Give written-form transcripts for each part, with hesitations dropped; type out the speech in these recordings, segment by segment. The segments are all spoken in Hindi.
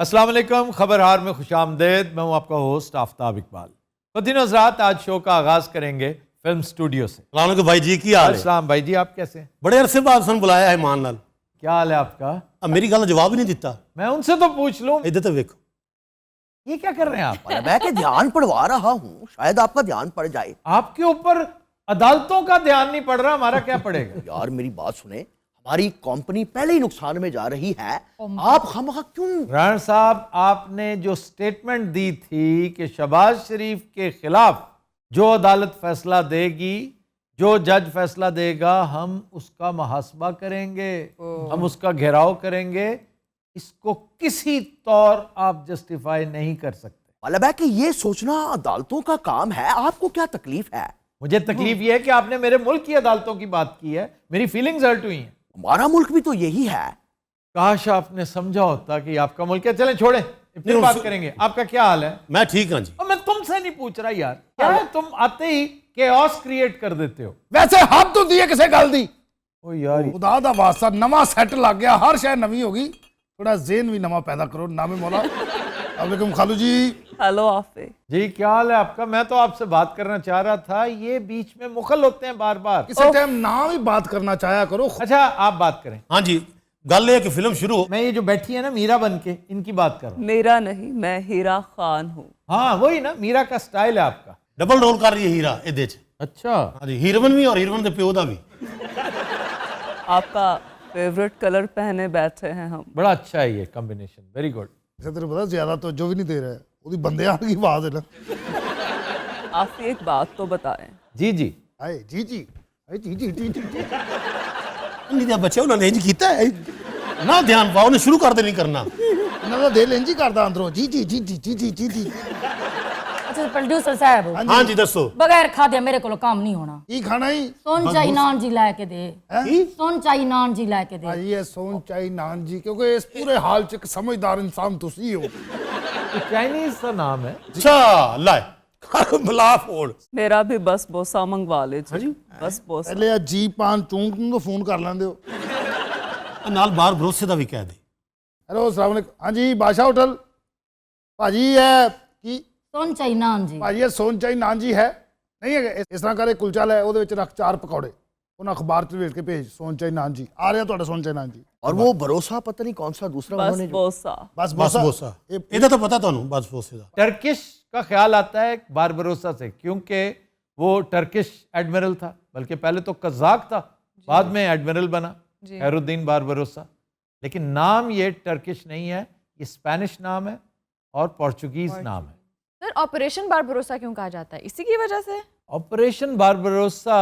अस्सलाम वालेकुम, खबरहार में खुशामदेद। मैं हूं आपका होस्ट आफ्ताब इकबाल। खुद्दीन हज़रात, आज शो का आगाज करेंगे फिल्म स्टूडियो से। सलाम भाई जी, की हाल है? अस्सलाम भाई जी, आप कैसे हैं? बड़े अरसे बाद सन बुलाया है मान नाल। क्या हाल है आपका? अब मेरी गल जवाब ही नहीं दिता। मैं उनसे तो पूछ लूं। इधर तो देखो, ये क्या कर रहे हैं आप? मैं के ध्यान पड़वा रहा हूँ, शायद आपका ध्यान पड़ जाए। आपके ऊपर अदालतों का ध्यान नहीं पड़ रहा, हमारा क्या पड़ेगा? यार मेरी बात सुने, हमारी कंपनी पहले ही नुकसान में जा रही है, आप खामखा क्यों? राण साहब, आपने जो स्टेटमेंट दी थी कि शहबाज शरीफ के खिलाफ जो अदालत फैसला देगी, जो जज फैसला देगा, हम उसका मुहासबा करेंगे, हम उसका घेराव करेंगे, इसको किसी तौर आप जस्टिफाई नहीं कर सकते। मतलब है कि ये सोचना अदालतों का काम है, आपको क्या तकलीफ है? मुझे तकलीफ यह है कि आपने मेरे मुल्क की अदालतों की बात की है, मेरी फीलिंग्स हर्ट हुई हैं। हमारा मुल्क भी तो यही है। काश आपने समझा होता कि आपका मुल्क है। चलें छोड़ें, फिर बात करेंगे। आपका क्या हाल है? मैं ठीक हाँ जी। और मैं तुमसे नहीं पूछ रहा यार, क्या है तुम आते ही केओस क्रिएट कर देते हो। वैसे हम तो दिए किसे गल दी ओ यार, खुदा दा वास्ता नवा सेट लग गया, हर शय नवी होगी, थोड़ा ज़ेन भी नवा पैदा करो। नामे मौला। वालेकुम खालू जी। हेलो आफे जी क्या हाल है आपका? मैं तो आपसे बात करना चाह रहा था, ये बीच में मुखल होते हैं बार बार। किसी टाइम नाम ही बात करना चाहा करो। अच्छा आप बात करें। हाँ जी, गल है कि फिल्म शुरू हो। मैं ये जो बैठी है ना मीरा बन के, इनकी बात कर रहा हूँ। मेरा नहीं, मैं हीरा खान हूँ। हाँ वही ना, मीरा का स्टाइल है आपका। डबल रोल कर रही है हीरा ਇਹਦੇ ਚ। अच्छा हाँ जी, हीरोइन भी और हीरोइन के प्यो दा भी। आपका फेवरेट कलर पहने बैठे हैं हम। बड़ा अच्छा है ये कॉम्बिनेशन, वेरी गुड। अच्छा तेरे पता ज्यादा तो जो भी नहीं दे रहा है, ਉਹਦੀ ਬੰਦਿਆਂ की आवाज है ना। आप एक बात तो बताएं। जी जी। आए जी जी, आए जी जी जी जी जी। नहीं दिया बच्चे उन्होंने इंज कीता है ना, ध्यान पाओ ने शुरू कर दे नहीं करना। ਇਹਨਾਂ ਦਾ ਦਿਲ ਇੰਜ ਹੀ ਕਰਦਾ ਅੰਦਰੋਂ ਜੀ ਜੀ ਜੀ ਜੀ ਜੀ ਜੀ ਜੀ ਜੀ। अच्छा प्रोड्यूसर साहब, हाँ जी दसो। बगैर खादे मेरे को काम नहीं होना। ਕੀ ਖਾਣਾ ਹੀ? सोन चाई नान जी लाके दे। हैं? सोन चाई नान जी लाके दे। ਭਾਜੀ ਇਹ ਸੋਨ ਚਾਈ ਨਾਨ ਜੀ, ਕਿਉਂਕਿ ਇਸ ਪੂਰੇ ਹਾਲ ਚ ਇੱਕ ਸਮਝਦਾਰ ਇਨਸਾਨ ਤੁਸੀਂ ਹੋ। तो चाइनीज का नाम है। अच्छा लाए बुला फोन। मेरा भी बस बोसा मंगवा लीजिए। बस बोसा। ਪਹਿਲੇ ਆ ਜੀ ਪਾਨ ਚੂੰਕ ਨੂੰ ਫੋਨ ਕਰ ਲੈਂਦੇ ਹੋ। नाल बाहर भरोसे दा भी कह दे। हेलो अस्सलाम वालेकुम। हाँ जी बादशाह होटल। भाजी है की सोन चाई नान जी। भाजी ये सोन चाई नान जी है नहीं है? इस तरह करे कुलचा ले, ਉਹਦੇ ਵਿੱਚ ਰੱਖ 4 ਪਕੌੜੇ, ਉਹਨਾਂ ਅਖਬਾਰ ਚ ਵੇਚ ਕੇ ਭੇਜ सोन चाई नान जी। आ रहा ਤੁਹਾਡਾ सोन चाई नान जी। और वो भरोसा पता नहीं कौन सा दूसरा बस उन्होंने जो- बोसा। बस बस बोसा ਇਹਦਾ ਤਾਂ पता ਤੁਹਾਨੂੰ बस बोसे दा। टर्किश का ख्याल आता है बारबरोसा से, क्योंकि वो टर्किश एडमिरल था, बल्कि पहले तो कज़ाक था, बाद में एडमिरल बना खैरुद्दीन बारबरोसा। लेकिन नाम ये टर्किश नहीं है, ये स्पेनिश नाम है और पोर्चुगीज नाम है। सर ऑपरेशन बारबरोसा क्यों कहा जाता है? इसी की वजह से? Operation Barbarossa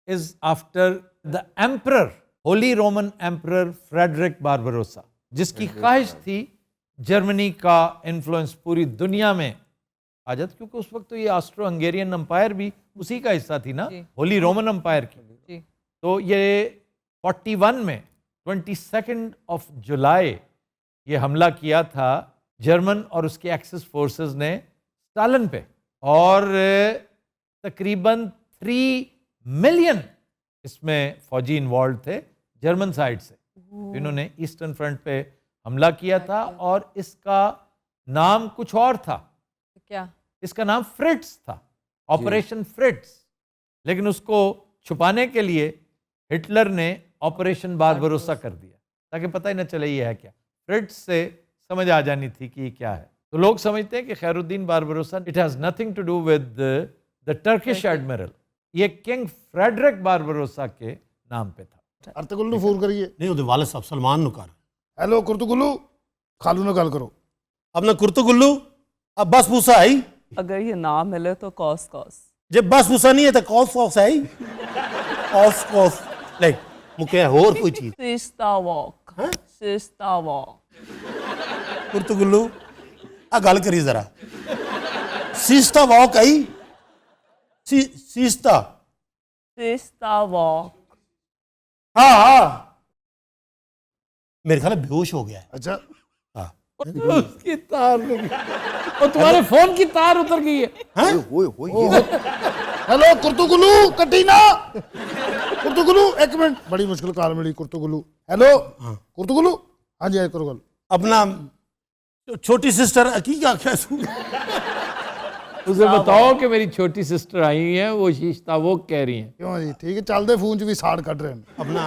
is after the emperor, Holy Roman emperor Frederick Barbarossa, जिसकी ख्वाहिश थी जर्मनी का इन्फ्लुएंस पूरी दुनिया में आ जाता, क्योंकि उस वक्त तो ये ऑस्ट्रो हंगेरियन एम्पायर भी उसी का हिस्सा थी ना, होली रोमन एम्पायर की। तो ये 41 में 22 ऑफ जुलाई ये हमला किया था जर्मन और उसके एक्सिस फोर्सेस ने स्टालिन पे, और तकरीबन 3 मिलियन इसमें फौजी इन्वॉल्व थे जर्मन साइड से। इन्होंने ईस्टर्न फ्रंट पे हमला किया था, और इसका नाम कुछ और था। क्या? इसका नाम फ्रिट्स था, ऑपरेशन फ्रिट्स। लेकिन उसको छुपाने के लिए हिटलर ने ऑपरेशन बारबरोसा कर दिया, ताकि पता ही ना चले ये है क्या। फ्रिट्स से समझ आ जानी थी कि ये क्या है। तो लोग समझते हैं कि Khairuddin Barbarossa, it has nothing to do with the Turkish admiral, ये किंग फ्रेडरिक बारबरोसा के नाम पे था। अर्तगुल ਨੂੰ ਫੋਨ ਕਰੀਏ। नहीं ਉਹਦੇ वालिद साहब सलमान नु कर। हेलो कुर्तुगुल्लू, खालू ਨਾਲ ਗੱਲ ਕਰੋ। अपना कुर्तुगुल्लू अब बस भूसा है ही। अगर ये ना मिले तो कॉस कॉस। जब बस भूसा नहीं है तो कॉस कॉस है ही। कॉस कॉस नहीं मुके और कोई चीज। सिस्ता वॉक। सिस्ता वॉक। कुर्तुगुल्लू आ गल करी जरा। सीस्ता वॉक आई सीस्ता। सिस्ता वॉक। हाँ हाँ मेरे ख्याल बेहोश हो गया है। अच्छा हाँ उसकी तार लगी, और तुम्हारे फोन की तार उतर गई है। होए हेलो कुर्तुगुल्लू, कटी ना कुर्तुगुल्लू, एक मिनट, बड़ी मुश्किल कार मिली कुर्तुगुल्लू। हेलो कुर्तुगुल्लू, हाँ जी करो गल। अपना छोटी सिस्टर की क्या क्या उसे बताओ कि मेरी छोटी सिस्टर आई हुई है, वो शीशता वो कह रही हैं। क्यों जी ठीक है चलते फोन च भी साड़ कट रहे हैं अपना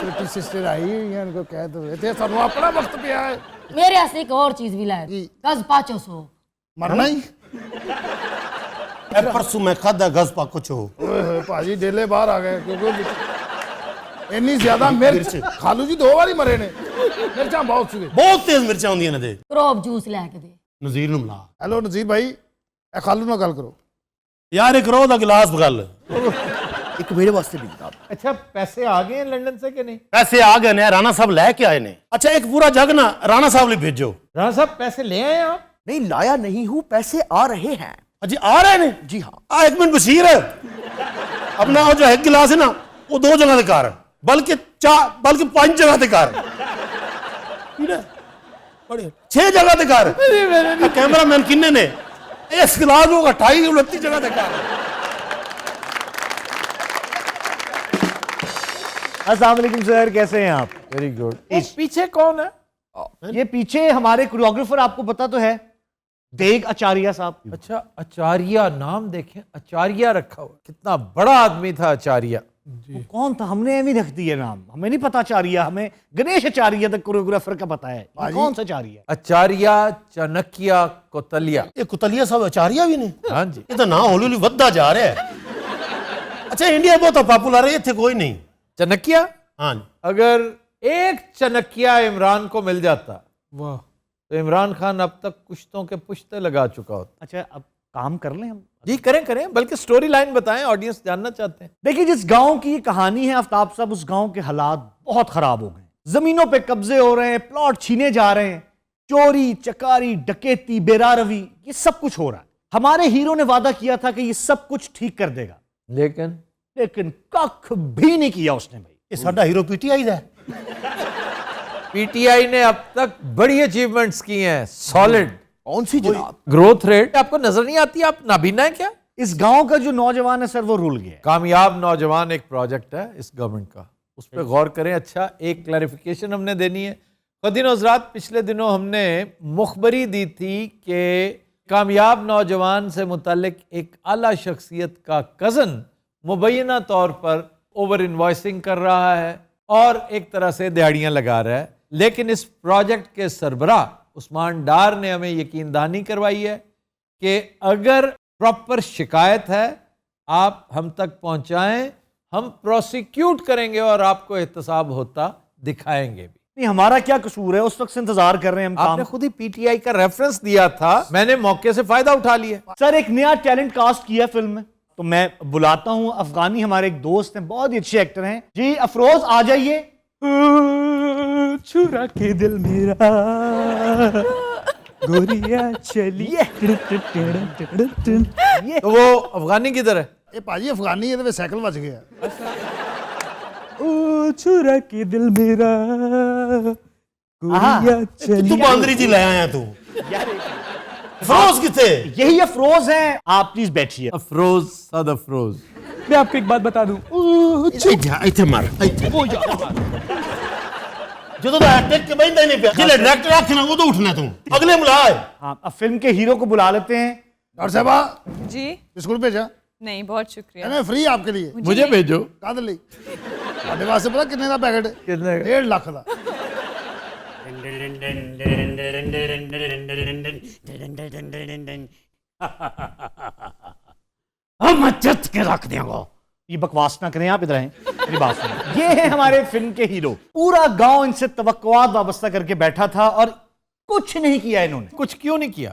छोटी सिस्टर आई हुई है उनको कह दो इतने सानू अपना वक्त पिया है मेरे वास्ते एक और चीज भी लाए जी। गज पाचो सो मरना ही परसों मैं खादा गज पा कुछ हो ओए होए भाजी डेले बाहर आ गए क्योंकि इन्नी ज्यादा मिर्च खालू जी 2 बारी मरे ने मिर्चा बहुत सी बहुत तेज मिर्चा होंदियां ने दे क्रोब जूस लैके दे नज़ीर ਨੂੰ ਮਿਲਾ हेलो नजीर भाई ए खालू ना गल करो यार एक रोह ਦਾ गिलास ਗੱਲ एक मेरे वास्ते भी जनाब। अच्छा पैसे आ गए हैं लंदन से कि नहीं? पैसे आ गए ने राणा साहब लेके आए ने अच्छा एक पूरा जग ना राणा साहब ਲਈ भेजो राणा साहब पैसे ले आए आप? नहीं लाया नहीं हूं, पैसे आ रहे हैं। अजी आ रहे ने जी हाँ। आ एक मिनट बशीर अपना वो जो है गिलास है ना वो 2 जगह ते कर बल्कि 5 जगह ते कर ठीक है बड़े 6 जगह ते कर कैमरामैन किन्ने ने इस गिलास को 28 29 जगह ते कर अस्सलाम वालेकुम सर, कैसे हैं आप? Very good. पीछे कौन है? ये पीछे हमारे कोरियोग्राफर आपको पता तो है, देग आचार्य साहब। अच्छा आचार्य नाम देखें, आचार्य रखा हुआ, कितना बड़ा आदमी था आचार्य। वो कौन था? हमने एवं रख दिया नाम, हमें नहीं पता आचार्य, हमें गणेश आचार्य तक कोरियोग्राफर का पता है। ये कौन सा आचार्य? आचार्य चाणक्य कौतल्या। ये कुतलिया साहब आचार्य भी ने हाँ जी। ये तो ना हौली हौली वधदा जा रहा है अच्छा इंडिया बहुत पॉपुलर है इतने कोई नहीं चाणक्य, हाँ अगर एक चाणक्य इमरान को मिल जाता वाह तो इमरान खान अब तक कुश्तों के पुश्ते लगा चुका होता। अच्छा अब काम कर लें हम। जी करें करें, बल्कि स्टोरी लाइन बताएं, ऑडियंस जानना चाहते हैं। देखिए जिस गांव की ये कहानी है आफ्ताब साहब, उस गांव के हालात बहुत खराब हो गए। जमीनों पे कब्जे हो रहे हैं, प्लॉट छीने जा रहे हैं, चोरी चकारी डकैती बेरारवी ये सब कुछ हो रहा है। हमारे हीरो ने वादा किया था कि ये सब कुछ ठीक कर देगा, लेकिन कख भी नहीं किया उसने। भाई ये साडा हीरो पीटीआई दा पीटीआई ने अब तक बड़ी अचीवमेंट्स की हैं, सॉलिड। कौन सी जनाब? ग्रोथ रेट आपको नजर नहीं आती? आप नाबीना है क्या? इस गांव का जो नौजवान है सर वो रुल गया है। कामयाब नौजवान एक प्रोजेक्ट है इस गवर्नमेंट का, उस पर गौर करें। अच्छा एक क्लैरिफिकेशन हमने देनी है। खुदीन हज़रात, पिछले दिनों हमने मुखबरी दी थी कि कामयाब नौजवान से मुतालिक एक आला शख्सियत का कज़न मुबैना तौर पर ओवर इन्वॉइसिंग कर रहा है और एक तरह से दिहाड़ियाँ लगा रहा है। लेकिन इस प्रोजेक्ट के सरबराह उस्मान डार ने हमें यकीन दहानी करवाई है कि अगर प्रॉपर शिकायत है आप हम तक पहुंचाएं, हम प्रोसिक्यूट करेंगे और आपको एहतसाब होता दिखाएंगे भी। नहीं हमारा क्या कसूर है, उस वक्त से इंतजार कर रहे हैं हम। आपने काम खुद ही पीटीआई का रेफरेंस दिया था, मैंने मौके से फायदा उठा लिया। सर एक नया टैलेंट कास्ट किया फिल्म में, तो मैं बुलाता हूं अफगानी, हमारे एक दोस्त हैं, बहुत ही अच्छे एक्टर हैं जी। अफरोज आ जाइए। चुरा के दिल मेरा गोरिया चलिए। तो वो अफगानी किधर है? ਇਹ ਭਾਜੀ ਅਫਗਾਨੀ ਇਹਦੇ ਵਿੱਚ ਸਾਈਕਲ ਵੱਜ ਗਿਆ ओ चुरा के दिल मेरा गोरिया तू चलिए। बांदरी जी ले आया तू अफरोज किथे यही अफरोज हैं, आप प्लीज बैठिए। अफरोज सद अफरोज। मैं आपको एक बात बता दूं, ਇੱਥੇ ਮਾਰ ਇੱਥੇ ਜਦੋਂ ਦਾ ਟਿਕ ਕੇ ਬੈਠਦਾ ਹੀ ਨਹੀਂ ਪਿਆ ਜਿਹੜੇ ਡਾਇਰੈਕਟਰ ਆਖਣਾ ਉਦੋਂ ਉੱਠਣਾ ਤੂੰ ਅਗਲੇ ਬੁਲਾ हाँ अब फिल्म के हीरो को बुला लेते हैं। ਡਾਕਟਰ ਸਾਹਿਬਾ जी स्कूल भेजा नहीं, बहुत शुक्रिया। ਇਹਨੇ ਫ੍ਰੀ ਆਪਕੇ लिए मुझे भेजो। ਕਾਹਦੇ ਲਈ ਤੁਹਾਡੇ ਵਾਸਤੇ ਪਤਾ ਕਿੰਨੇ ਦਾ ਪੈਕੇਟ कितने? 1.5 ਲੱਖ ਦਾ हम जत के रख देंगे। ये बकवास ना करें आप, इधर आएं, मेरी बात सुनो। ये है हमारे फिल्म के हीरो। पूरा गांव इनसे तवक्कुआत वाबस्ता करके बैठा था और कुछ नहीं किया इन्होंने। कुछ क्यों नहीं किया?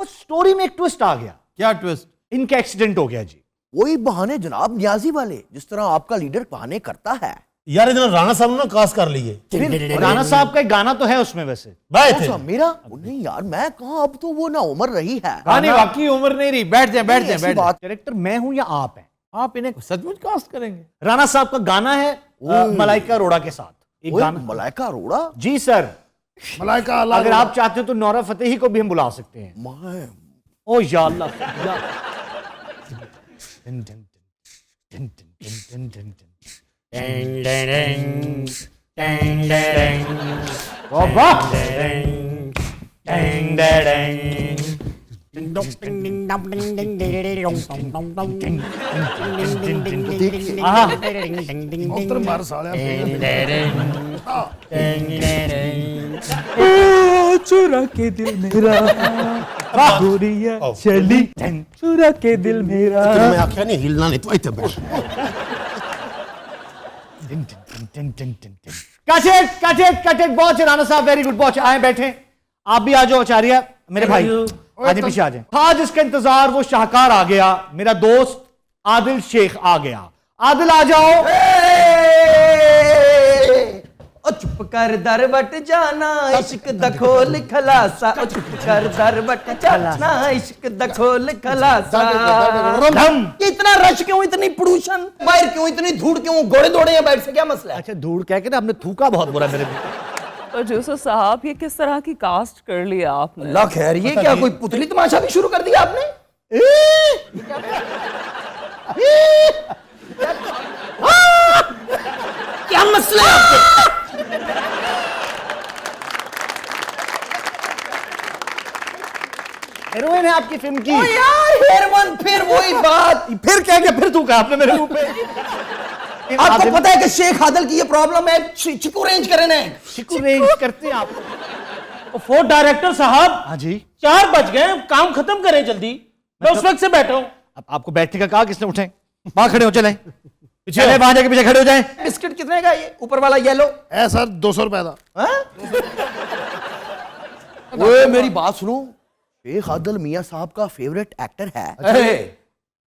उस स्टोरी में एक ट्विस्ट आ गया। क्या ट्विस्ट? इनका एक्सीडेंट हो गया जी। वही बहाने जनाब न्याजी वाले, जिस तरह आपका लीडर बहाने करता है। यार इधर राणा साहब ने ना कास कर लिए फिर राणा साहब का एक गाना तो है उसमें वैसे। बाय कौन थे सा? मेरा नहीं यार, मैं कहाँ, अब तो वो ना उम्र रही है। कहानी वाकई उम्र नहीं रही। बैठ जाए बैठ नहीं, जाए ऐसी बैठ जाए। बात डायरेक्टर मैं हूं या आप हैं? आप इन्हें सचमुच कास्ट करेंगे? राणा साहब का गाना है मलाइका अरोड़ा के साथ एक ओए, गाना। मलाइका अरोड़ा? जी सर, मलाइका अल्लाह अगर आप चाहते हो तो नौरा फतेही को भी हम बुला सकते हैं। मैं ओ या अल्लाह या। Done, done, done, done, done, done, done, done. वाह वाह। ਉੱਤਰ ਮਾਰ ਸਾਲਿਆ चुरा के दिल मेरा गोरिया चली चुरा के दिल मेरा मैं आख्या नहीं हिलना नहीं तो इतने बैठ कट बहुत राणा साहब, वेरी गुड, बहुत आए बैठे। आप भी आ जाओ आचार्य, मेरे भाई आगे पीछे आ जाए। था जिसका इंतजार वो शाहकार आ गया, मेरा दोस्त आदिल शेख आ गया। आदिल आ जाओ। ओ चुप कर दर बट जाना इश्क दा खोल खलासा, ओ चुप कर दर बट जाना इश्क दा खोल खलासा। इतना रश क्यों, इतनी पोल्यूशन, बाहर क्यों इतनी धूड़, क्यों घोड़े दौड़े हैं बाहर से, क्या मसला है? अच्छा धूड़ कह के ना हमने थूका बहुत बुरा मेरे भी। प्रोड्यूसर साहब ये किस तरह की कास्ट कर लिया आपने? अल्लाह खैर, ये क्या कोई पुतली तमाशा भी शुरू कर दिया आपने? क्या मसला है आपके? हीरोइन है आपकी फिल्म की। ओ यार हेरोइन, फिर वही बात, फिर कह के फिर थूका आपने मेरे मुंह पे। आपको पता है कि शेख आदिल की ये प्रॉब्लम है, चिकू रेंज करे ना, चिकू रेंज करते आप। फोर्थ डायरेक्टर साहब, हाँ जी, 4 बज गए, काम खत्म करें जल्दी। मैं उस वक्त से बैठा हूँ। अब आपको बैठने का कहा किसने? उठे वहां खड़े हो, चलें पीछे, वहां जाके पीछे खड़े हो जाएं। बिस्किट कितने का ये ऊपर वाला येलो? है सर 200 रुपए का। ओए मेरी बात सुनो, शेख आदिल मियां साहब का फेवरेट एक्टर है।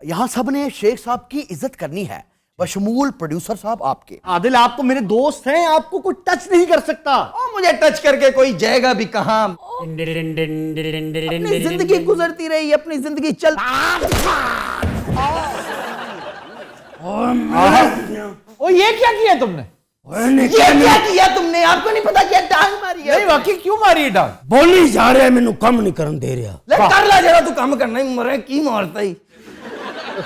यहाँ सब ने शेख साहब की इज्जत करनी है, बशमूल प्रोड्यूसर साहब आपके। आदिल आप तो मेरे दोस्त हैं, आपको कोई टच नहीं कर सकता। मुझे टच करके कोई जाएगा भी कहां? अपनी जिंदगी गुजरती रही, अपनी जिंदगी चल। ओ ये क्या किया तुमने? ये क्या किया तुमने? आपको नहीं पता क्या डांग मारी है? नहीं वाकई क्यों मारी है डांग? बोली जा रहा है, मैनू कम नहीं करन दे रहा। ले कर ला जरा, तू काम करना ही मरे की मारता ही।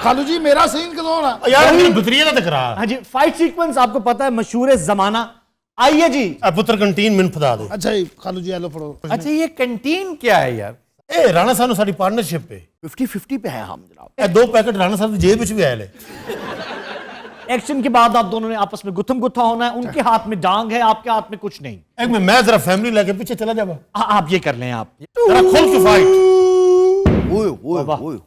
खालू जी मेरा सीन कदों होना? यार मेरी बतरिया ना दिखरा। हाँ जी, फाइट सीक्वेंस आपको पता है मशहूर है जमाना। आइए जी। पुत्र कंटीन मैनू फदा दो। अच्छा जी खालू जी हेलो फड़ो। अच्छा ये कैंटीन क्या है यार? ए राणा साहब साडी पार्टनरशिप पे 50-50 पे है हम जनाब। ए 2 पैकेट राणा साहब दी जेब विच भी आए ले। एक्शन के बाद आप दोनों ने आपस में गुथम गुत्था होना है। उनके हाथ में डांग है, आपके हाथ में कुछ नहीं। एक मैं जरा फैमिली लेके पीछे चला जावा। आप ये कर लें, आप जरा खोल के फाइट। ओए ओए ओए।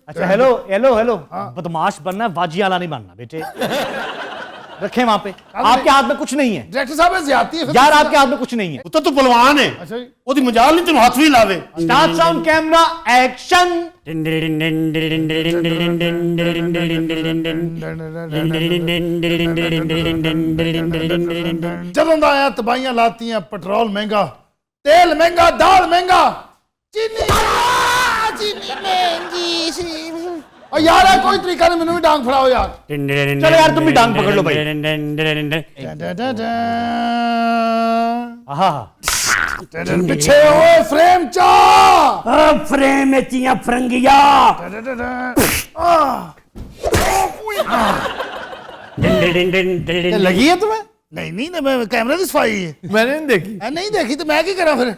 अच्छा हेलो हेलो हेलो, बदमाश बनना है, वाजियाला नहीं बनना बेटे। रखें वहां पे, आपके हाथ में कुछ नहीं है। डायरेक्टर साहब ज्यादती है यार आपके हाथ में कुछ नहीं है। तो तू पहलवान है। अच्छा जी। ओदी मजाल नहीं, तेनू हाथ भी लावे। Start sound camera action. ਜਦੋਂ ਦਾ ਆਇਆ ਤਬਾਹੀਆਂ ਲਾਤੀਆਂ, ਪੈਟਰੋਲ ਮਹਿੰਗਾ, ਤੇਲ ਮਹਿੰਗਾ, ਦਾਲ ਮਹਿੰਗਾ, ਚੀਨੀ ਮਹਿੰਗੀ ਸੀ। और यार है कोई तरीका नहीं, मैंने भी डांग फड़ाओ यार। चलो यार तुम भी डांग पकड़ लो भाई। पीछे ओ फ्रेम चा फ्रेम में चिया फरंगिया। लगी है तुम्हें? नहीं नहीं मैं कैमरे की सफाई है। मैंने नहीं देखी। नहीं देखी तो मैं की करा फिर?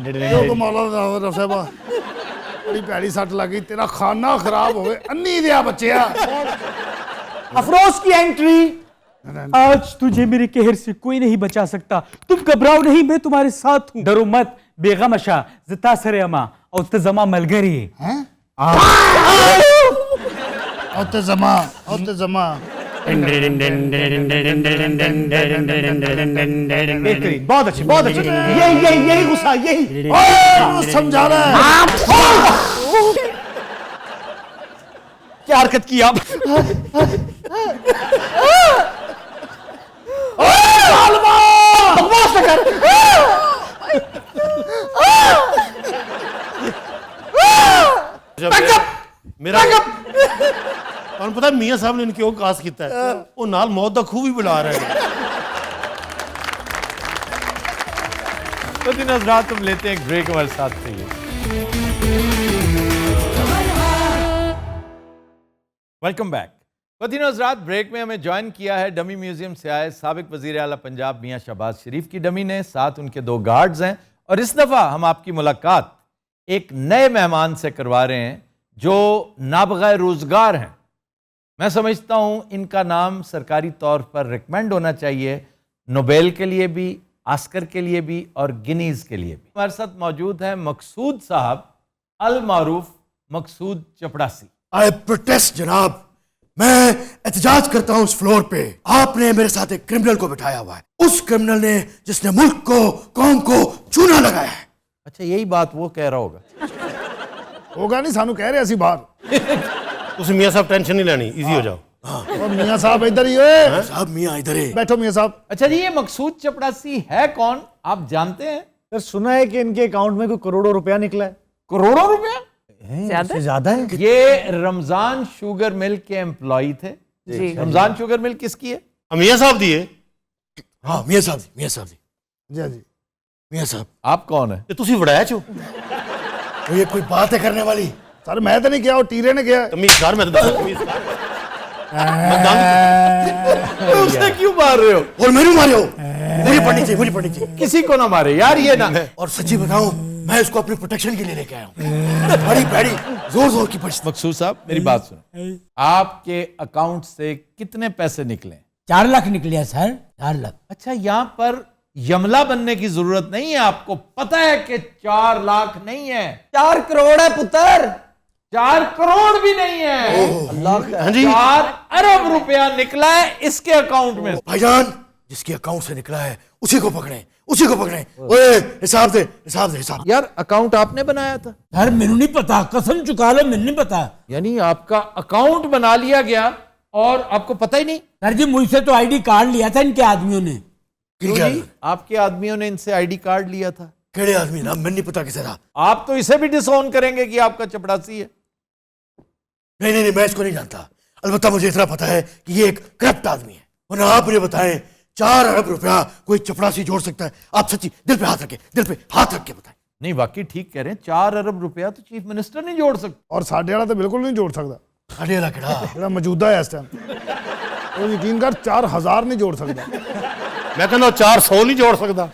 जो कमाला साहबा बड़ी भैड़ी सट लगी, तेरा खाना खराब हो गए, अन्नी दिया बच्चिया। अफरोज की एंट्री। आज तुझे मेरे कहर से कोई नहीं बचा सकता। तुम घबराओ नहीं, मैं तुम्हारे साथ हूँ। डरो मत, बेगम अशा जिता सरे अमा और तजमा मलगरी। औते जमा बहुत अच्छी बहुत अच्छी। यही गुस्सा, यही समझा रहा है। क्या हरकत की आप? बकवास न कर। मेरा और पता है मियां साहब ने इनकी क्यों कास्ट किया है? वो नाल मौत दा खूह भी बुला रहा है। तो दिन हज़रात तुम लेते हैं एक ब्रेक, हमारे साथ रहिए। Welcome back. ख़वातीन और हज़रात, ब्रेक में हमें ज्वाइन किया है डमी म्यूजियम से आए साबिक वज़ीर आला पंजाब मियाँ शहबाज शरीफ की डमी ने, साथ उनके 2 गार्ड्स हैं। और इस दफ़ा हम आपकी मुलाकात एक नए मेहमान से करवा रहे हैं जो नाबग़ाए रोज़गार हैं। मैं समझता हूँ इनका नाम सरकारी तौर पर रिकमेंड होना चाहिए, नोबेल के लिए भी, आस्कर के लिए भी और गिनीज़ के लिए भी। हमारे साथ मौजूद हैं मकसूद साहब, अल मारूफ मकसूद चपड़ासी। आई प्रोटेस्ट जनाब, मैं एहतजाज करता हूँ उस फ्लोर पे। आपने मेरे साथ एक क्रिमिनल को बिठाया हुआ है, उस क्रिमिनल ने जिसने मुल्क को, कौम को चूना लगाया है। अच्छा, यही बात वो कह रहा होगा। होगा नहीं, सानू कह रहे सी बाहर। ਤੁਸੀਂ ਮੀਆਂ ਸਾਹਿਬ ਟੈਨਸ਼ਨ ਨਹੀਂ ਲੈਣੀ, ਈਜ਼ੀ ਹੋ ਜਾਓ। और मियाँ साहब इधर ही है। साहब मियाँ इधर है। बैठो मियाँ साहब। अच्छा जी, ये मकसूद चपड़ासी है कौन, आप जानते हैं? सर सुना है कि इनके अकाउंट में कोई करोड़ों रुपया निकला है। करोड़ों रुपया? ज्यादा? ज्यादा है। ये रमजान शुगर मिल के एम्प्लॉय थे। जी। रमजान शुगर मिल किसकी है? मियाँ साहब दिए। हाँ मियाँ साहब जी, मियाँ साहब जी, जी जी। मियाँ साहब। आप कौन है? ਤੇ ਤੁਸੀਂ ਵੜਾਇਆ ਚੋ तो ये कोई बात है करने वाली? सर मैं तो नहीं किया, वो टीरे ने किया। ਕਮੀਜ਼ਦਾਰ ਮੈਂ ਤਾਂ ਦੱਸ ਕਮੀਜ਼ਦਾਰ उसे क्यों मार रहे हो? और मेनू मारे हो? मुझे पढ़नी चाहिए, मुझे पढ़नी चाहिए। किसी को ना मारे यार, ये ना। और सच्ची बताऊं, मैं इसको अपनी प्रोटेक्शन के लिए लेके आया हूँ। बड़ी पैड़ी जोर जोर की परिस्थिति। मकसूद साहब मेरी बात सुनो, आपके अकाउंट से कितने पैसे निकले? 4 लाख निकले हैं सर, 4 लाख। अच्छा, यहाँ पर यमला बनने की जरूरत नहीं है, आपको पता है कि 4 लाख नहीं है, 4 करोड़ है पुत्र। 4 करोड़ भी नहीं है, हाँ जी 4 अरब रुपया निकला है इसके अकाउंट में। भाईजान, जिसके अकाउंट से निकला है उसी को पकड़े, उसी को पकड़े। ओए हिसाब दे, हिसाब दे, हिसाब। यार अकाउंट आपने बनाया था? सर मैनू नहीं पता, कसम चुका लो, मैनू नहीं पता। यानी आपका अकाउंट बना लिया गया और आपको पता ही नहीं? सर जी मुझसे तो आईडी कार्ड लिया था इनके आदमियों ने। क्यों जी? आपके आदमियों ने इनसे आईडी कार्ड लिया था? केड़े आदमी ना, मैं नहीं पता किसे था। आप तो इसे भी डिसओन करेंगे कि आपका चपड़ासी है। नहीं नहीं नहीं, मैं इसको नहीं जानता। अलबत्ता मुझे इतना पता है कि ये एक करप्ट आदमी है। वरना आप मुझे बताएं, 4 अरब रुपया कोई चपड़ासी जोड़ सकता है? आप सच्ची दिल पे हाथ रखे, दिल पे हाथ रख के बताएं। नहीं वाकई ठीक कह रहे हैं, 4 अरब रुपया तो चीफ मिनिस्टर नहीं जोड़ सकता। और साढ़े वाला तो बिल्कुल नहीं जोड़ सकता, साढ़े वाला केड़ा ਜਿਹੜਾ मौजूदा है इस टाइम। तो यकीन कर 4000 नहीं जोड़ सकता। ਮੈਂ ਕਹਿੰਦਾ 400 ਨਹੀਂ ਜੋੜ ਸਕਦਾ।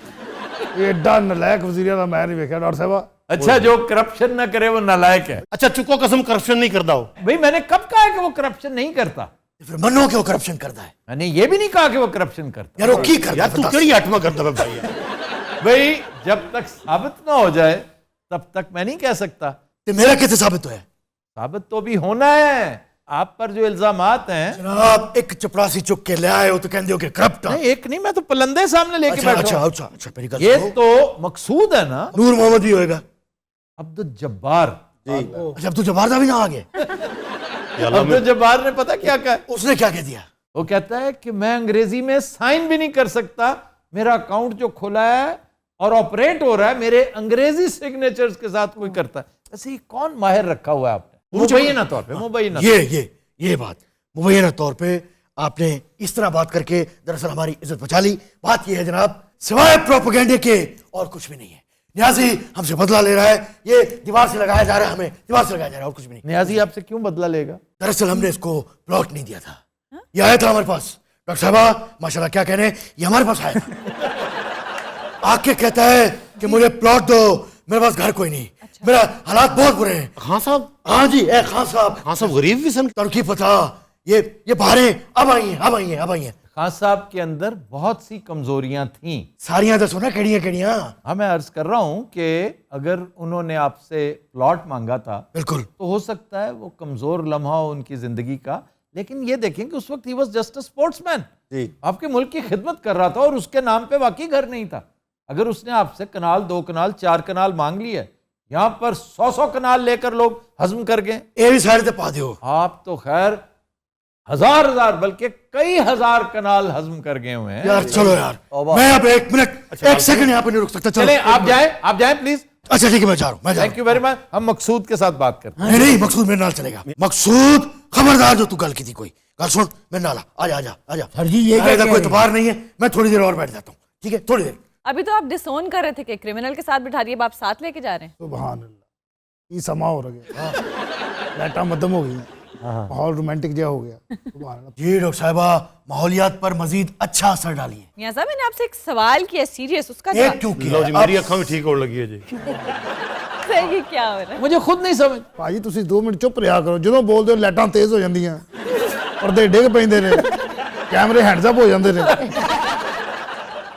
एडा नलायक वजीर का मैं नहीं देखा डॉक्टर साहब। अच्छा, जो करप्शन ना करे वो नालायक है। अच्छा चुको कसम करप्शन नहीं करता हो। भाई मैंने कब कहा है कि वो करप्शन नहीं करता? फिर मनो क्यों करप्शन करता है? मैंने ये भी नहीं कहा कि वो करप्शन करता। यार वो की करता यार है? तू बता। केड़ी आत्मा करता है भाई यार। भाई जब तक साबित ना हो जाए तब तक मैं नहीं कह सकता। तो मेरा कैसे साबित हुआ है? साबित तो भी होना है। आप पर जो इल्जामात हैं। जनाब एक चपरासी चुक के ले आए हो तो कहते हो कि करप्ट। नहीं एक नहीं, मैं तो पलंदे सामने लेके अच्छा बैठा अच्छा हूं। अच्छा अच्छा, मेरी गल ये सुनो। तो मकसूद है ना? नूर मोहम्मद भी होएगा। अब्दुल जब्बार। अच्छा अब तो जबारदा भी ना आ गए। अब्दुल जब्बार ने पता क्या कहा? उसने क्या कह दिया? वो कहता है कि मैं अंग्रेजी में साइन भी नहीं कर सकता, मेरा अकाउंट जो खुला है और ऑपरेट हो रहा है मेरे अंग्रेजी सिग्नेचर्स के साथ कोई करता है। ऐसे ही कौन माहिर रखा हुआ है आपने? मुबैना तौर पे, मुबैना। ये बात मुबैना तौर पे आपने इस तरह बात करके दरअसल हमारी इज्जत बचा ली। बात ये है जनाब, सिवाय प्रोपेगेंडे के और कुछ भी नहीं है। न्याजी हमसे बदला ले रहा है, ये दीवार से लगाया जा रहा है, हमें दीवार से लगाया जा रहा है और कुछ भी नहीं। न्याजी आपसे क्यों बदला लेगा? दरअसल हमने इसको प्लॉट नहीं दिया था, ये आया था हमारे पास। डॉक्टर साहबा माशाल्लाह क्या कहने, ये हमारे पास आया था। आके कहता है कि मुझे प्लॉट दो, मेरे पास घर कोई नहीं। अच्छा। मेरा हालात बहुत बुरे हैं। खान साहब? हाँ जी ए खान साहब। खान साहब गरीब भी सन। तनकी पता ये बाहरें अब आई हैं, अब आई हैं, अब आई हैं। खान साहब के अंदर बहुत सी कमजोरियां थीं। सारियां दसो ना, केड़ियां केड़ियां? हाँ मैं अर्ज कर रहा हूं कि अगर उन्होंने आपसे प्लॉट मांगा था बिल्कुल, तो हो सकता है वो कमजोर लम्हा हो उनकी जिंदगी का, लेकिन ये देखें कि उस वक्त he was just a sportsman, आपके मुल्क की खिदमत कर रहा था और उसके नाम पे वाकई घर नहीं था। अगर उसने आपसे कनाल 2 कनाल 4 कनाल मांग लिए, यहाँ पर 100 कनाल लेकर लोग हजम कर गए। ये भी सारे पा दो आप तो खैर हजार बल्कि कई हजार कनाल हजम कर गए हुए हैं। यार चलो यार, मैं अब 1 मिनट 1 सेकंड यहाँ पे नहीं रुक सकता। चले आप जाएं प्लीज। अच्छा ठीक है, मैं जा रहा हूँ, मैं जा रहा हूँ। Thank you very much. हम मकसूद के साथ बात करते हैं। नहीं मकसूद मेरे नाल चलेगा। मकसूद खबरदार, जो तू गल की थी कोई गल सुन मेरे नाल। आजा आजा आजा। सर जी ये क्या कोई इतबार नहीं है, मैं थोड़ी देर और बैठ जाता हूँ, ठीक है? थोड़ी देर। अभी तो आप डिसोन कर रहे थे कि क्रिमिनल के साथ बिठा दिए, अब आप साथ लेके जा रहे हैं। सुभान अल्लाह, ये समा हो रहा है, लाइटा मध्यम हो गई। माहौल रोमांटिक जहा हो गया। सुभान अल्लाह। जी डॉक्टर साहिबा, माहौलियात पर मजीद अच्छा असर डालिए। मियां साहब मैंने आपसे एक सवाल किया सीरियस, उसका एक क्यों किया? लो जी, मेरी अखा भी ठीक होने लगी है जी। जवाब ये क्या हो रहा है? मुझे खुद नहीं समझ। ਭਾਜੀ ਤੁਸੀਂ 2 ਮਿੰਟ ਚੁੱਪ ਰਿਹਾ ਕਰੋ, ਜਦੋਂ ਬੋਲਦੇ ਹੋ ਲਾਈਟਾਂ ਤੇਜ਼ ਹੋ ਜਾਂਦੀਆਂ, ਪਰਦੇ ਡਿੱਗ ਪੈਂਦੇ ਨੇ, ਕੈਮਰੇ ਹੈਂਡਸ ਅਪ ਹੋ ਜਾਂਦੇ ਨੇ।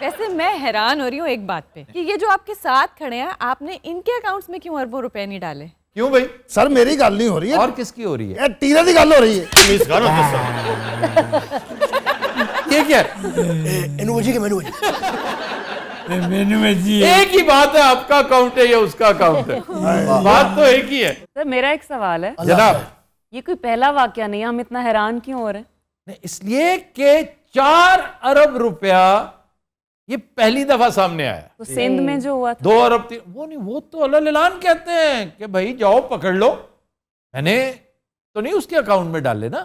वैसे मैं हैरान हो रही हूँ एक बात पे कि ये जो आपके साथ खड़े हैं, आपने इनके अकाउंट्स में क्यों अरबों रुपए नहीं डाले? क्यों भाई? ਸਰ ਮੇਰੀ ਗੱਲ ਨਹੀਂ ਹੋ ਰਹੀ ਹੈ, और किसकी हो रही है? ਇਹ ਟੀਰੇ ਦੀ ਗੱਲ ਹੋ ਰਹੀ ਹੈ। तमीज़ करो गुस्सा। ये क्या है? इन्हों जी के मेनू जी। मेनू में जी एक ही बात है, आपका अकाउंट है या उसका अकाउंट है, बात तो एक ही है। सर मेरा एक सवाल है, जनाब, ये कोई पहला वाकया नहीं है, हम इतना हैरान क्यों हो रहे हैं? नहीं, इसलिए कि 4 अरब रुपया ये पहली दफा सामने आया। तो सिंध में जो हुआ था 2 अरब वो नहीं, वो तो अल्लाह ऐलान कहते हैं कि भाई जाओ पकड़ लो। मैंने तो नहीं उसके अकाउंट में डाले ना,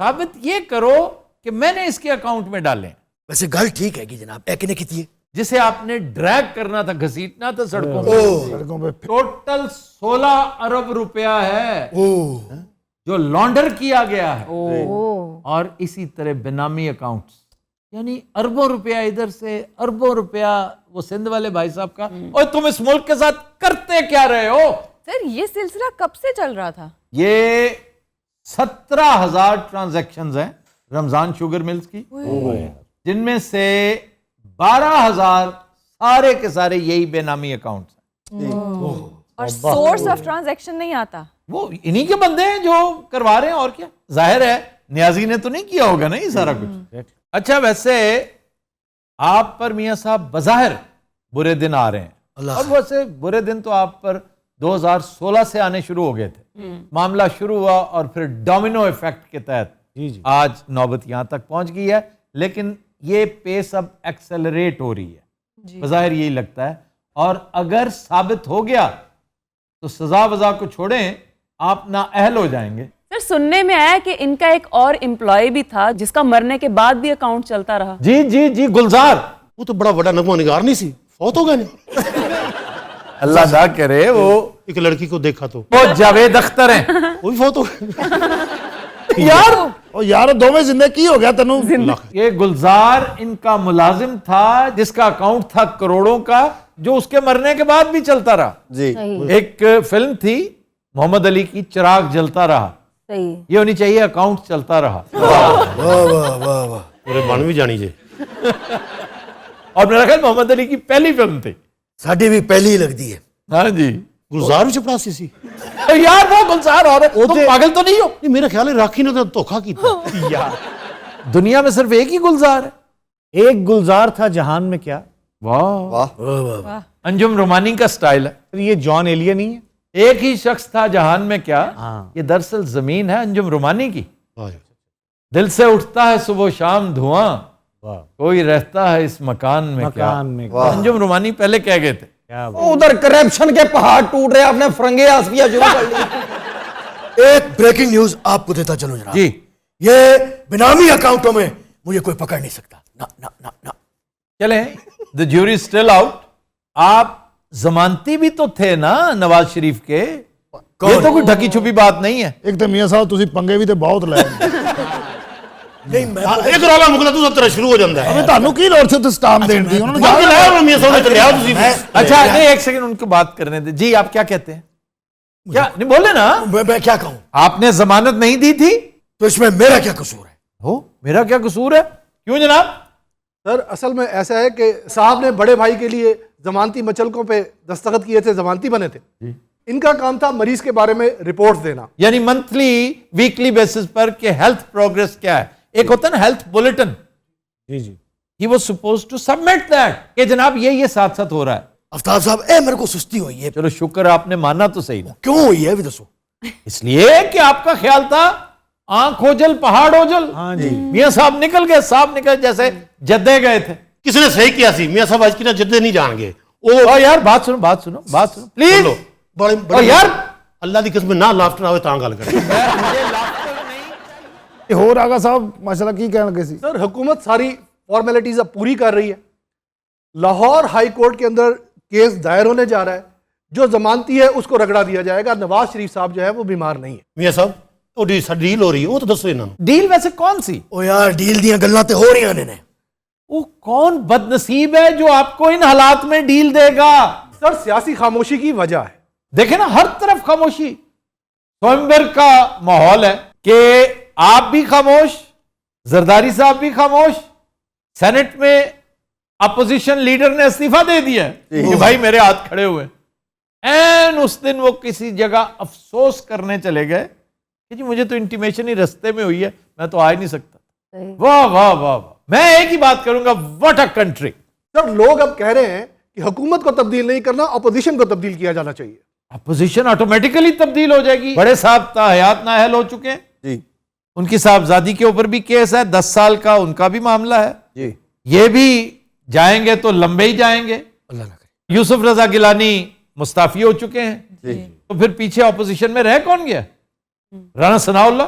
साबित ये करो कि मैंने इसके अकाउंट में डाले। वैसे गल ठीक है कि जनाब, एक ने की जिसे आपने ड्रैग करना था, घसीटना था सड़कों पे, सड़कों पे टोटल 16 अरब रुपया है जो लॉन्डर किया गया है। और इसी तरह बेनामी अकाउंट्स, यानी अरबों रुपया इधर से, अरबों रुपया वो सिंध वाले भाई साहब का। और तुम इस मुल्क के साथ करते क्या रहे हो? सर ये सिलसिला कब से चल रहा था? ये 17,000 ट्रांजैक्शंस हैं रमजान शुगर मिल्स की, जिनमें से 12,000 सारे के सारे यही बेनामी अकाउंट्स हैं। और सोर्स ऑफ ट्रांजैक्शन नहीं आता? वो इन्हीं के बंदे हैं जो करवा रहे हैं, और क्या। जाहिर है नियाजी ने तो नहीं किया होगा ना ये सारा कुछ। अच्छा, वैसे आप पर मियां साहब बज़ाहिर बुरे दिन आ रहे हैं, और वैसे बुरे दिन तो आप पर 2016 से आने शुरू हो गए थे। मामला शुरू हुआ और फिर डोमिनो इफेक्ट के तहत आज नौबत यहां तक पहुंच गई है। लेकिन ये पेस अब एक्सेलरेट हो रही है, बज़ाहिर यही लगता है। और अगर साबित हो गया तो सजा वजा को छोड़ें, आप नाअहल हो जाएंगे। सर सुनने में आया कि इनका एक और एम्प्लॉय भी था जिसका मरने के बाद भी अकाउंट चलता रहा। जी जी जी, गुलजार। वो तो बड़ा बड़ा नगमा निगार नहीं सी, फौत हो गया नहीं। अल्लाह ना करे वो एक लड़की को देखा तो वो जावेद अख्तर हैं। वो भी फौत हो गया। यार ਉਹ ਯਾਰ ਦੋਵੇਂ ਜ਼ਿੰਦੇ ਕੀ ਹੋ ਗਿਆ ਤੈਨੂੰ? ये गुलजार इनका मुलाजिम था जिसका अकाउंट था करोड़ों का, जो उसके मरने के बाद भी चलता रहा। जी, एक फिल्म थी मोहम्मद अली की, चिराग जलता रहा। सही। ये होनी चाहिए अकाउंट चलता रहा। वाह वाह वाह वाह। पूरे बन भी जानी जे। और मेरा ख्याल मोहम्मद अली की पहली फिल्म थी। साड़ी भी पहली ही लगती है। हाँ जी। गुलजार भी चपरासी सी। यार वो गुलजार और तुम पागल तो नहीं हो? नहीं, मेरा ख्याल है राखी ने तो धोखा किया। यार दुनिया में सिर्फ एक ही गुलजार है। एक गुलजार था जहान में क्या? वाह वाह। अंजुम रोमानी का स्टाइल है। ये जॉन एलिया नहीं है? एक ही शख्स था जहान में क्या, ये दरअसल जमीन है अंजुम रोमानी की। दिल से उठता है सुबह शाम धुआं, कोई रहता है इस मकान में क्या। अंजुम रोमानी पहले कह गए थे। उधर करप्शन के पहाड़ टूट रहे, आपने फरंगे आसपिया शुरू कर ली। एक ब्रेकिंग न्यूज आपको देता चलूं जनाब जी। ये बेनामी अकाउंटों में मुझे कोई पकड़ नहीं सकता। ना ना ना ना। चले, द ज्यूरी स्टिल आउट। आप जमानती भी तो थे ना नवाज शरीफ के, ये तो कोई ढकी छुपी बात नहीं है। ਇੱਕ ਤੇ ਮੀਆਂ ਸਾਹਿਬ ਤੁਸੀਂ ਪੰਗੇ ਵੀ ਤੇ ਬਹੁਤ ਲੈ नहीं मैं एक रौला मुकला तू तेरा शुरू हो जाता है। ਤੁਹਾਨੂੰ ਕੀ ਲੋੜ ਸੀ ਉੱਥੇ ਸਟਾਮ ਦੇਣ ਦੀ? ਉਹਨਾਂ ਨੇ बाकी लाया हुआ मियां साहब ने तो लिया तुसी। अच्छा नहीं, एक सेकंड उनको बात करने दे। जी आप क्या कहते हैं? क्या नहीं बोले ना, मैं क्या कहूं? आपने जमानत नहीं दी थी तो इसमें मेरा क्या कसूर है? हो, मेरा क्या कसूर है? क्यों जनाब? सर असल में ऐसा है कि साहब ने बड़े भाई के लिए जमानती मचलकों पे दस्तखत किए थे, जमानती बने थे। इनका काम था मरीज के बारे में रिपोर्ट्स देना, यानी मंथली वीकली बेसिस पर कि हेल्थ प्रोग्रेस क्या है। एक होता है ना हेल्थ बुलेटिन। जी जी। He was supposed to submit that कि जनाब ये साथ साथ हो रहा है। अफ्ताब साहब मेरे को सुस्ती हुई है। चलो शुक्र आपने माना तो सही ना। क्यों हुई है अभी दसो? इसलिए कि आपका ख्याल था आंख ओझल पहाड़ ओझल। हाँ जी। मियां साहब निकल गए, साहब निकल जैसे जद्दे गए थे। किसने सही किया सी? मियां साहब आज की ना जद्दे नहीं जाएंगे। ओ यार बात सुनो बात सुनो बात सुनो प्लीज। बड़े ओ बड़े यार अल्लाह की कसम ना लाफ्टर आवे तां गल कर। ਇਹ ਹੋਰ ਆਗਾ ਸਾਹਿਬ ਮਾਸ਼ਾਅੱਲਾ ਕੀ ਕਹਿਣ ਲੱਗੇ ਸੀ? सर हुकूमत सारी फॉर्मेलिटीज अब पूरी कर रही है। लाहौर हाई कोर्ट के अंदर केस दायर होने जा रहा है, जो जमानती है उसको रगड़ा दिया जाएगा। नवाज शरीफ साहब जो है वो बीमार नहीं है। मियां साहब ਉਹ ਡੀਲ ਹੋ ਰਹੀ ਹੈ ਉਹ ਤਾਂ ਦੱਸੋ ਇਹਨਾਂ ਨੂੰ। डील वैसे कौन सी? ओ यार डील दियां गल्लां ते हो रही ने। वो कौन बदनसीब है जो आपको इन हालात में डील देगा? सर सियासी खामोशी की वजह है। देखे ना हर तरफ खामोशी, स्वयंवर का माहौल है कि आप भी खामोश, जरदारी साहब भी खामोश, सेनेट में अपोजिशन लीडर ने इस्तीफा दे दिया है कि भाई मेरे हाथ खड़े हुए। एन उस दिन वो किसी जगह अफसोस करने चले गए कि जी मुझे तो इंटीमेशन ही रास्ते में हुई है, मैं तो आ ही नहीं सकता। वाह वाह वाह वाह, मैं एक ही बात करूंगा, व्हाट अ कंट्री। सर लोग अब कह रहे हैं कि हुकूमत को तब्दील नहीं करना, अपोजिशन को तब्दील किया जाना चाहिए। अपोजिशन ऑटोमेटिकली तब्दील हो जाएगी। बड़े साहब ताहयात नाअहल हो चुके हैं जी, उनकी साहबजादी के ऊपर भी केस है, 10 साल का उनका भी मामला है जी, ये भी जाएंगे तो लंबे ही जाएंगे। अल्लाह ना करे। यूसुफ रजा गिलानी मुस्ताफी हो चुके हैं, जी। तो फिर पीछे ऑपोजिशन में रह कौन गया? राणा सनाउल्लाह।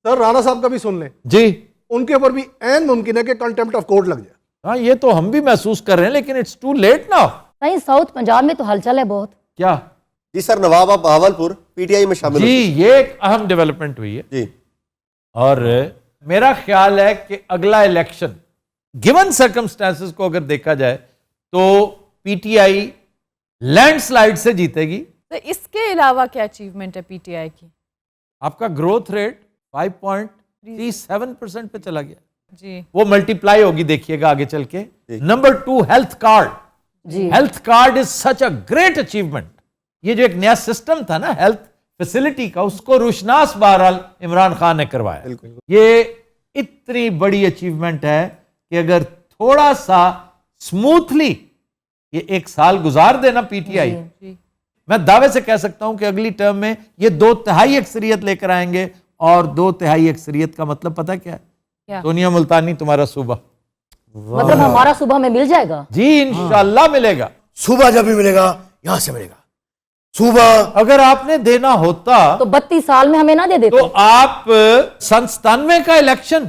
सर राणा साहब का भी सुन लें, जी उनके ऊपर भी ऐन मुमकिन है कि कंटेम्प्ट ऑफ कोर्ट लग जाए। हाँ, ये तो हम भी महसूस कर रहे हैं, लेकिन इट्स टू लेट नाउ। नहीं, साउथ पंजाब में तो हलचल है बहुत। क्या? जी सर, नवाब आप भावलपुर पीटीआई में शामिल जी, ये एक अहम डेवलपमेंट हुई है जी। और मेरा ख्याल है कि अगला इलेक्शन गिवन सर्कमस्टेंसेस को अगर देखा जाए तो पीटीआई लैंडस्लाइड से जीतेगी। तो इसके अलावा क्या अचीवमेंट है पीटीआई की? आपका ग्रोथ रेट 5.37% पे चला गया जी, वो मल्टीप्लाई होगी, देखिएगा आगे चल के। Number 2, health card. जी, health card is such a great achievement. ये जो एक नया सिस्टम था ना हेल्थ फैसिलिटी का, उसको रुशनास बहरहाल इमरान खान ने करवाया। ये इतनी बड़ी अचीवमेंट है कि अगर थोड़ा सा स्मूथली ये एक साल गुजार देना पीटीआई, मैं दावे से कह सकता हूं कि अगली टर्म में ये 2/3 अक्सरियत लेकर आएंगे। और 2/3 अक्सरियत का मतलब पता क्या है? क्या? सोनिया मुल्तानी तुम्हारा सूबा। मतलब हमारा सुबह में मिल जाएगा? जी इंशाल्लाह मिलेगा। सूबा जब भी मिलेगा यहां से मिलेगा। सूबा अगर आपने देना होता तो 32 साल में हमें ना दे देते? तो आप 97 का इलेक्शन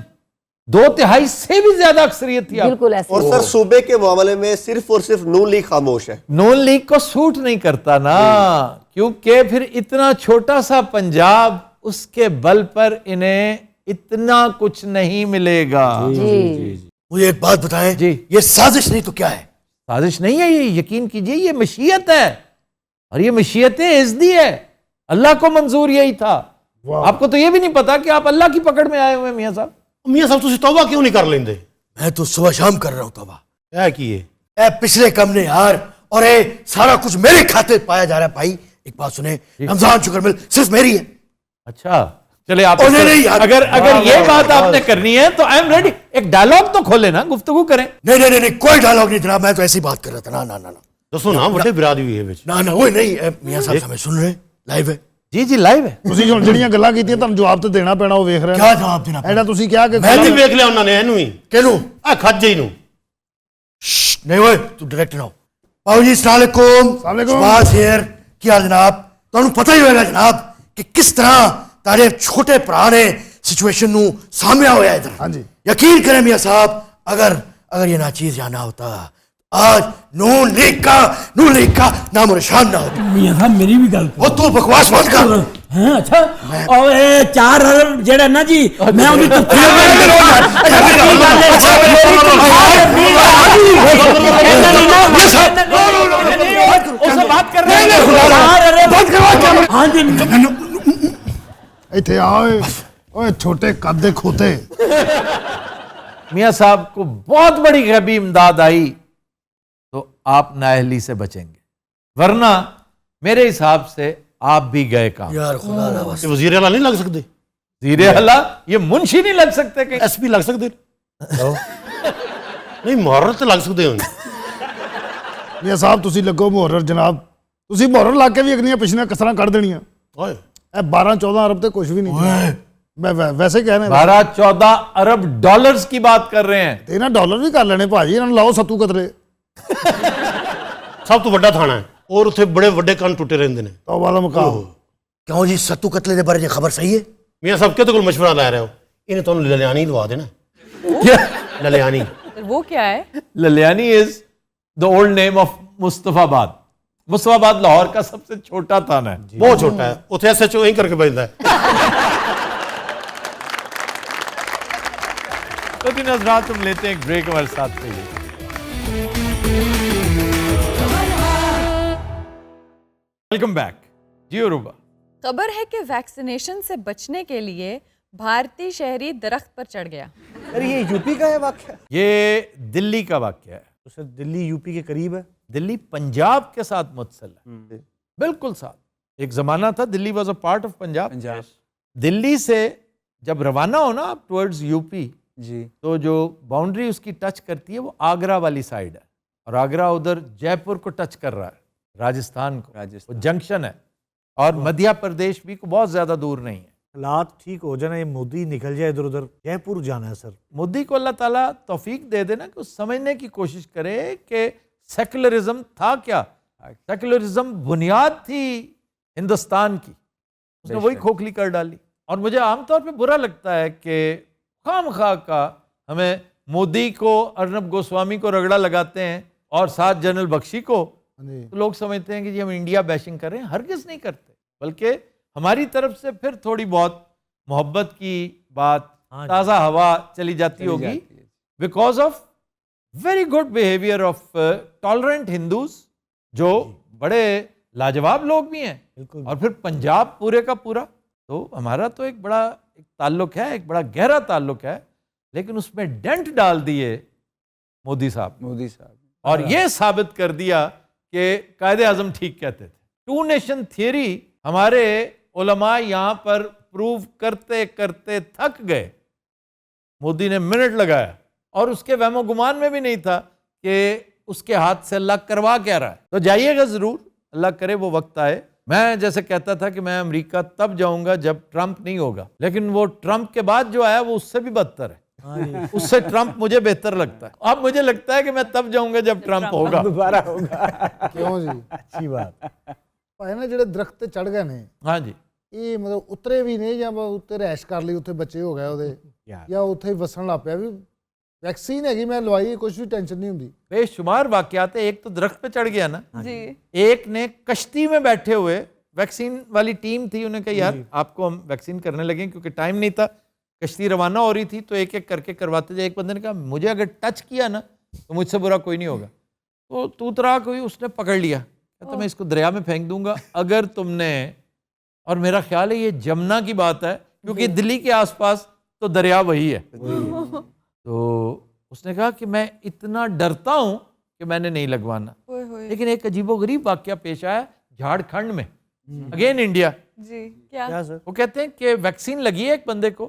2/3 से भी ज्यादा अक्सरियत थी। बिल्कुल ऐसे। और सर सूबे के मामले में सिर्फ और सिर्फ नून लीग खामोश है। नून लीग को सूट नहीं करता ना, क्योंकि फिर इतना छोटा सा पंजाब, उसके बल पर इन्हें इतना कुछ नहीं मिलेगा। जी, मुझे एक बात बताएं जी। ये साजिश नहीं तो क्या है? साजिश नहीं है ये, यकीन कीजिए ये मशीयत है, और ये मशीयतें इज़्दी है। अल्लाह को मंजूर यही था। आपको तो ये भी नहीं पता कि आप अल्लाह की पकड़ में आए हुए हैं मियां साहब। मियां साहब तुसी तौबा क्यों नहीं कर लेंदे? मैं तो सुबह शाम कर रहा हूं तौबा। है कि ये ए पिछले कम ने यार, और ये सारा कुछ मेरे खाते पाया जा रहा है। भाई एक बात सुने, रमजान शुक्र मिल सिर्फ मेरी है। अच्छा चले आप नहीं यार। अगर ये बात आपने करनी है तो आई एम रेडी। एक डायलॉग तो खोले ना, गुफ्तगू करें। नहीं, कोई डायलॉग नहीं जनाब, मैं तो ऐसी बात कर रहा था। ना ना ना ना दसो ना, बड़े बिरादरी हुई है विच। ना ना वो नहीं, मियां साहब हमें सुन रहे हैं, लाइव है। जी जी लाइव है। ਤੁਸੀਂ ਹੁਣ ਜਿਹੜੀਆਂ ਗੱਲਾਂ ਕੀਤੀਆਂ ਤੁਹਾਨੂੰ ਜਵਾਬ ਤਾਂ ਦੇਣਾ ਪੈਣਾ, ਉਹ ਵੇਖ ਰਹੇ क्या जवाब देना? ਐਡਾ ਤੁਸੀਂ ਕਿਹਾ ਕਿ मैं नहीं वेख लिया उन्होंने एनू ही कहलू आ खज ही नु। नहीं वो तू डायरेक्ट ना हो। बाबू जी अस्सलाम वालेकुम। शहबाज हियर, क्या जनाब? ਤੁਹਾਨੂੰ ਪਤਾ ਹੀ ਹੋਵੇਗਾ जनाब कि किस तरह तारे छोटे भरा ने सिचुएशन ਨੂੰ ਸਾਂਭਿਆ ਹੋਇਆ इधर। हाँ जी। यकीन करें मियां साहब, अगर ये नाचीज यहाँ ना होता, आज नून लीग का नाम निशान ना होता। मियां साहब मेरी भी गल वो तू बकवास मत कर। हाँ अच्छा, और ये 4 अरब जेड़ा ना जी, मैं उन्हें बात कर रहे हैं। हाँ जी, ਇੱਥੇ ਆ ਓਏ, ਓਏ ਛੋਟੇ ਕੱਦ ਦੇ ਖੋਤੇ। मियां साहब को बहुत बड़ी गैबी इमदाद आई तो आप नाअहली से बचेंगे, वरना मेरे हिसाब से आप भी गए काम। यार खुदा ना बस। वजीर आला नहीं लग सकते? जीरे हला ये मुंशी नहीं लग सकते कहीं? एसपी लग सकते? नहीं मुहर्रर तो लग सकते होंगे। ਮੀਆਂ ਸਾਹਿਬ ਤੁਸੀਂ ਲੱਗੋ ਮੁਹਰਰ ਜਨਾਬ, ਤੁਸੀਂ ਮੁਹਰਰ ਲਾ ਕੇ ਵੀ ਅਗਲੀਆਂ ਪਿਛਲੀਆਂ ਕਸਰਾਂ ਕੱਢ ਦੇਣੀਆਂ। ओए ਇਹ 12-14 ਅਰਬ ਤੇ ਕੁਝ ਵੀ ਨਹੀਂ। ਮੈਂ ਵੈਸੇ ਕਹਿ ਰਿਹਾ 12-14 अरब डॉलर्स की बात कर रहे हैं। ਤੇ ਇਹਨਾਂ ਡਾਲਰ ਵੀ ਕਰ ਲੈਣੇ ਭਾਜੀ, ਇਹਨਾਂ ਨੂੰ ਲਾਓ ਸੱਤੂ ਕਤਰੇ। सब तो बड़ा थाना है और उत्थे बड़े वड्डे कान टुटे रहंदे ने। ਤੌਬਾ ਦਾ ਮੁਕਾਮ। क्यों जी सत्तू कतले दे बारे च खबर सही है? मियां साहब किहदे कोल मशवरा लै रहे हो? इन्हें तुहानू ललियानी लवा देना। ललियानी वो क्या है? Laliyani is the old name of Mustafabad. Mustafabad Lahore का सबसे छोटा थाना है। बहुत छोटा है, उत्थे एसएचओ यही करके भेजदा है। तो दिन हजरात हम लेते हैं एक ब्रेक हमारे साथ रहिए। वेलकम बैक जी अरूबा। खबर है कि वैक्सीनेशन से बचने के लिए भारतीय शहरी दरख्त पर चढ़ गया। अरे ये यूपी का है वाक्य? ये दिल्ली का वाक्य है। तो सर दिल्ली यूपी के करीब है? दिल्ली पंजाब के साथ मुत्तसिल है, बिल्कुल साथ। एक जमाना था Delhi was a part of Punjab. Delhi से जब रवाना हो ना आप टुवर्ड्स यूपी जी, तो जो बाउंड्री उसकी टच करती है वो आगरा वाली साइड है, और आगरा उधर जयपुर को टच कर रहा है, राजस्थान को, वो जंक्शन है। और मध्य प्रदेश भी को बहुत ज्यादा दूर नहीं है। हालात ठीक हो जाना, ये मोदी निकल जाए इधर उधर, जयपुर जाना है सर। मोदी को अल्लाह ताला तौफीक दे देना कि वो समझने की कोशिश करे कि सेकुलरिज्म था क्या। सेकुलरिज्म बुनियाद थी हिंदुस्तान की, उसने वही खोखली कर डाली। और मुझे आमतौर पे बुरा लगता है कि खामखा का हमें मोदी को, अर्नब गोस्वामी को रगड़ा लगाते हैं और साथ जनरल बख्शी को, तो लोग समझते हैं कि जी हम इंडिया बैशिंग कर रहे हैं। हरगिज़ नहीं करते, बल्कि हमारी तरफ से फिर थोड़ी बहुत मोहब्बत की बात, ताज़ा हवा चली जाती होगी, because of very good behaviour of tolerant Hindus, जो बड़े लाजवाब लोग भी हैं। और फिर पंजाब पूरे का पूरा, तो हमारा तो एक बड़ा एक ताल्लुक है, एक बड़ा गहरा ताल्लुक है, लेकिन उसमें डेंट डाल दिए मोदी साहब। और ये साबित कर दिया कि कायदे आजम ठीक कहते थे। टू नेशन थियरी हमारे उलमा यहाँ पर प्रूव करते करते थक गए। मोदी ने मिनट लगाया और उसके वहमो गुमान में भी नहीं था कि उसके हाथ से अल्लाह करवा क्या रहा है। तो जाइएगा ज़रूर, अल्लाह करे वो वक्त आए। मैं जैसे कहता था कि मैं अमेरिका तब जाऊंगा जब ट्रंप नहीं होगा, लेकिन वो ट्रंप के बाद जो आया वो उससे भी बदतर है। उससे ट्रंप मुझे बेहतर लगता है। अब मुझे लगता है कि मैं तब जाऊंगा जब ट्रंप होगा, दोबारा होगा। क्यों जी? अच्छी बात। ਭਾਈ ਨਾ ਜਿਹੜੇ ਦਰਖਤ ਤੇ ਚੜ ਗਏ ਨੇ, हाँ जी, ਇਹ ਮਤਲਬ ਉਤਰੇ ਵੀ ਨੇ ਜਾਂ ਉੱਤੇ ਰਹਿਸ਼ ਕਰ ਲਈ, ਉੱਥੇ ਬੱਚੇ ਹੋ ਗਏ ਉਹਦੇ, ਜਾਂ ਉੱਥੇ ਹੀ ਵਸਣ ਲੱਗ ਪਿਆ? ਵੀ वैक्सीन हैगी, मैं लवाई, कुछ भी टेंशन नहीं होती। बेशुमार वाकयात है। एक तो दरख्त पे चढ़ गया ना जी, एक ने कश्ती में बैठे हुए, वैक्सीन वाली टीम थी, उन्होंने कहा यार आपको हम वैक्सीन करने लगे, क्योंकि टाइम नहीं था, कश्ती रवाना हो रही थी, तो एक एक करके करवाते जाए। एक बंदे ने कहा मुझे अगर टच किया ना तो मुझसे बुरा कोई नहीं होगा। तो तू तराक हुई, उसने पकड़ लिया, कहता मैं इसको दरिया में फेंक दूंगा अगर तुमने। और मेरा ख्याल है ये जमुना की बात है, क्योंकि दिल्ली के आसपास तो दरिया वही है। तो उसने कहा कि मैं इतना डरता हूं कि मैंने नहीं लगवाना। लेकिन एक अजीबोगरीब वाकया पेश आया झारखंड में, अगेन इंडिया जी। क्या सर? वो कहते हैं कि वैक्सीन लगी है एक बंदे को,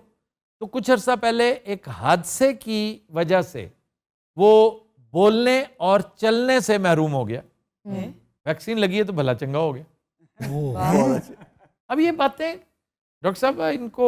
तो कुछ अर्सा पहले एक हादसे की वजह से वो बोलने और चलने से महरूम हो गया। वैक्सीन लगी है तो भला चंगा हो गया। अब ये बातें डॉक्टर साहब, इनको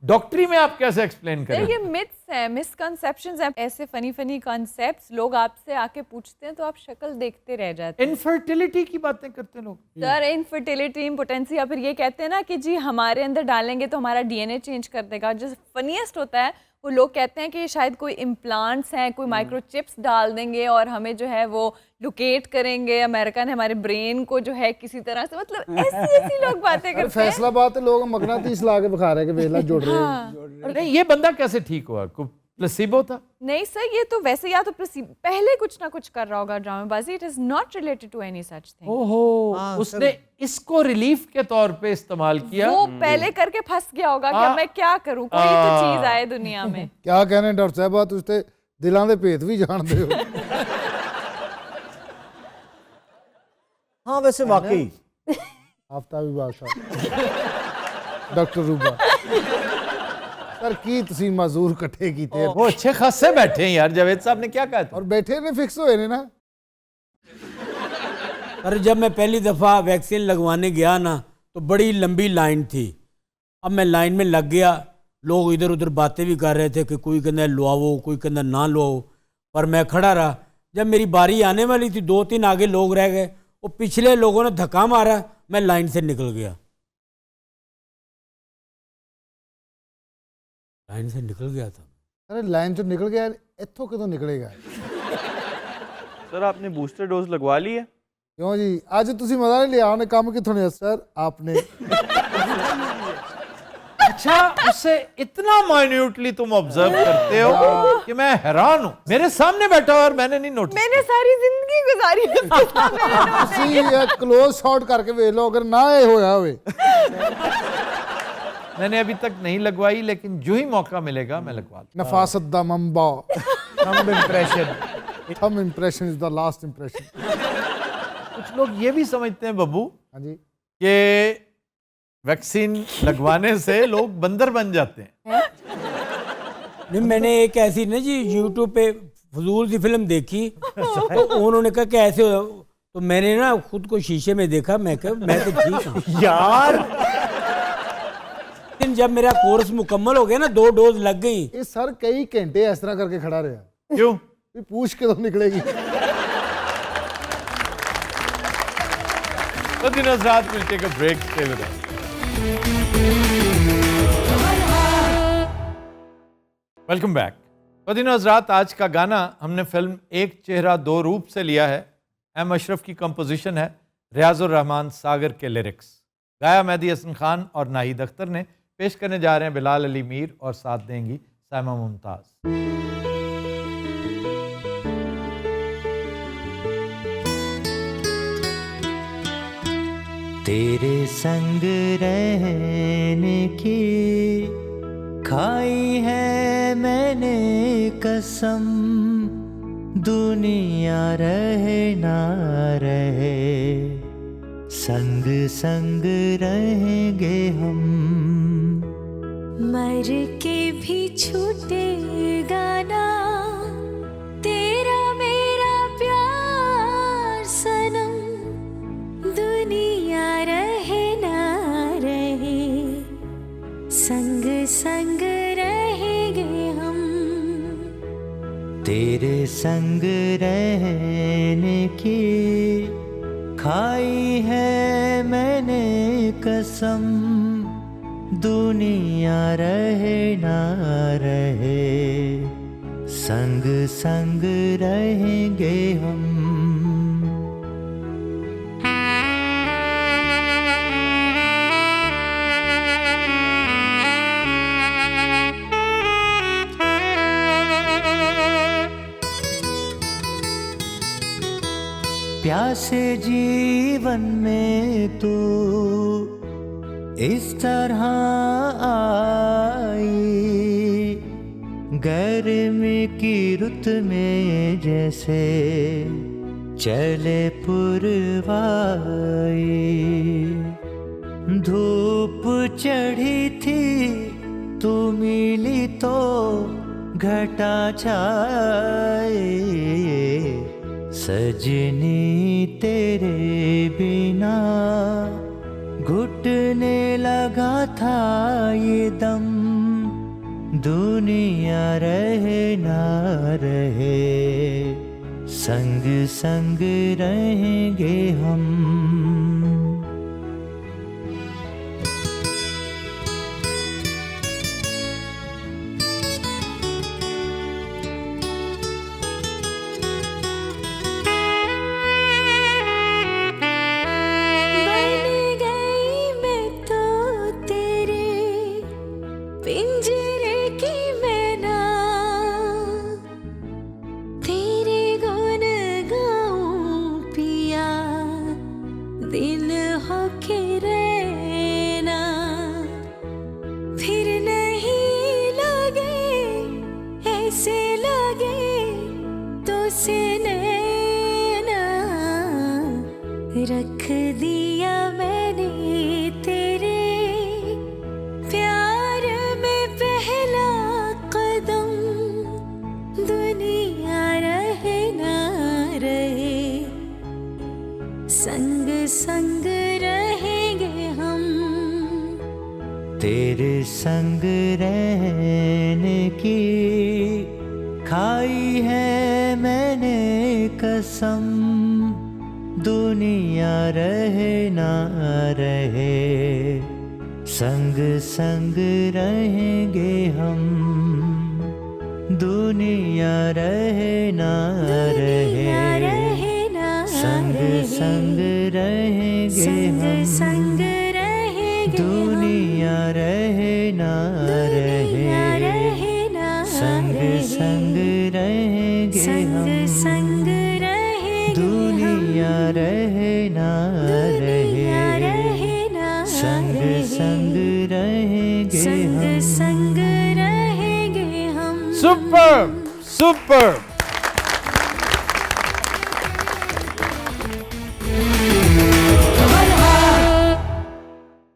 डॉक्टरी में आप कैसे एक्सप्लेन करें? ये मिथ्स हैं, मिसकंसेप्शंस हैं, ऐसे फनी फनी कॉन्सेप्ट्स लोग आपसे आके पूछते हैं तो आप शक्ल देखते रह जाते हैं। इनफर्टिलिटी की बातें करते हैं लोग। सर इनफर्टिलिटी, इम्पोटेंसी, या फिर ये कहते हैं ना कि जी हमारे अंदर डालेंगे तो हमारा डीएनए चेंज कर देगा। जो फनीएस्ट होता है वो लोग कहते हैं कि शायद कोई इम्प्लांट्स हैं, कोई माइक्रोचिप्स डाल देंगे और हमें जो है वो लोकेट करेंगे, अमेरिका ने हमारे ब्रेन को जो है किसी तरह से, मतलब ऐसी लोग बातें करते हैं। फैसलाबाद के लोग मगनातीस ला के बखा रहे कि वेला जोड़ रहे हैं। नहीं, ये बंदा कैसे ठीक हुआ? प्लेसिबो था? नहीं सर, ये तो वैसे या तो पहले कुछ ना कुछ कर रहा होगा ड्रामेबाजी। It is not related to any such thing. ओहो, उसने इसको रिलीफ के तौर पे इस्तेमाल किया। वो पहले करके फंस गया होगा कि मैं क्या करूं, कोई तो चीज आए दुनिया में। क्या कहने डॉक्टर साहब, तुम तो दिलों के भेद भी जानते हो। हाँ वैसे वाकई आफ्ताबी बादशाह डॉक्टर रूबा सर की तुसी मजदूर इकट्ठे कीते। वो अच्छे खासे बैठे हैं यार, जावेद साहब ने क्या कहा था? और बैठे ने फिक्स हुए ने ना। अरे जब मैं पहली दफ़ा वैक्सीन लगवाने गया ना तो बड़ी लंबी लाइन थी। अब मैं लाइन में लग गया, लोग इधर उधर बातें भी कर रहे थे कि कोई कहना लुआओ, कोई कहना ना लुआओ, पर मैं खड़ा रहा। जब मेरी बारी आने वाली थी, 2-3 आगे लोग रह गए, वो पिछले लोगों ने धक्का मारा, मैं लाइन से निकल गया। लाइन से निकल गया था। अरे लाइन तो निकल गया, इत्थों कदों निकलेगा? सर आपने बूस्टर डोज लगवा ली है? क्यों जी, आज तुसी मजा नहीं लिया? उन्हें काम कितों नहीं? सर आपने अच्छा उसे इतना माइन्यूटली तुम ऑब्जर्व करते हो कि मैं हैरान हूं। मेरे सामने बैठा और मैंने नहीं नोटिस। मैंने सारी जिंदगी गुजारी उसके साथ, मैंने notice ਤੁਸੀਂ ਇਹ क्लोज शॉट करके ਵੇਖ ਲਓ अगर ना ਇਹ ਹੋਇਆ ਹੋਵੇ। मैंने अभी तक नहीं लगवाई, लेकिन जो ही मौका मिलेगा मैं लगवा लूंगा। नफासत दा mamba, thumb impression. Thumb impression is the last impression. कुछ लोग ये भी समझते हैं बब्बू हाँ जी कि वैक्सीन लगवाने से लोग बंदर बन जाते हैं। नहीं, मैंने एक ऐसी ना जी यूट्यूब पे फजूल सी फिल्म देखी, तो उन्होंने कहा कि ऐसे हो, तो मैंने ना खुद को शीशे में देखा, मैं कहा मैं तो ठीक हूँ यार। लेकिन जब मेरा कोर्स मुकम्मल हो गया ना, 2 डोज लग गई। ये सर कई घंटे इस तरह करके खड़ा रहा। क्यों? ये पूछ के तो निकलेगी। तो दिनों रात मिलते का break stay with us. Welcome back. तो दिनों रात आज का गाना हमने फिल्म एक चेहरा दो रूप से लिया है। एम अशरफ की कंपोजिशन है, रियाजुर रहमान सागर के लिरिक्स, गाया मेहदी हसन खान और नाहिद अख्तर ने। पेश करने जा रहे हैं बिलाल अली मीर और साथ देंगी साइमा मुमताज। तेरे संग रहने की खाई है मैंने कसम, दुनिया रहे ना रहे संग संग रहेंगे हम। मर के भी छूटेगा ना तेरा मेरा प्यार सनम, दुनिया रहे ना रहे संग संग रहेंगे हम। तेरे संग रहने की खाई है मैंने कसम, दुनिया रहे ना रहे संग संग रहेंगे हम। प्यासे जीवन में तू इस तरह आई, गर्मी की रुत में जैसे चले पुरवाई। धूप चढ़ी थी तू मिली तो घटा छाए, सजनी तेरे बिना घुटने लगा था ये दम, दुनिया रहे ना रहे संग संग रहेंगे हम। रख दिया मैंने तेरे प्यार में पहला कदम, दुनिया रहे ना रहे संग संग रहेंगे हम। तेरे संग रहने की खाई है मैंने कसम, दुनिया रहे ना रहे संग संग रहेंगे हम। दुनिया रहे ना रहे संग संग रहेंगे हम। दुनिया रहे ना रहे संग संग रहेंगे हम संग रहे दुनिया रहे ना रहे संग संग रहेंगे हम Superb! Superb!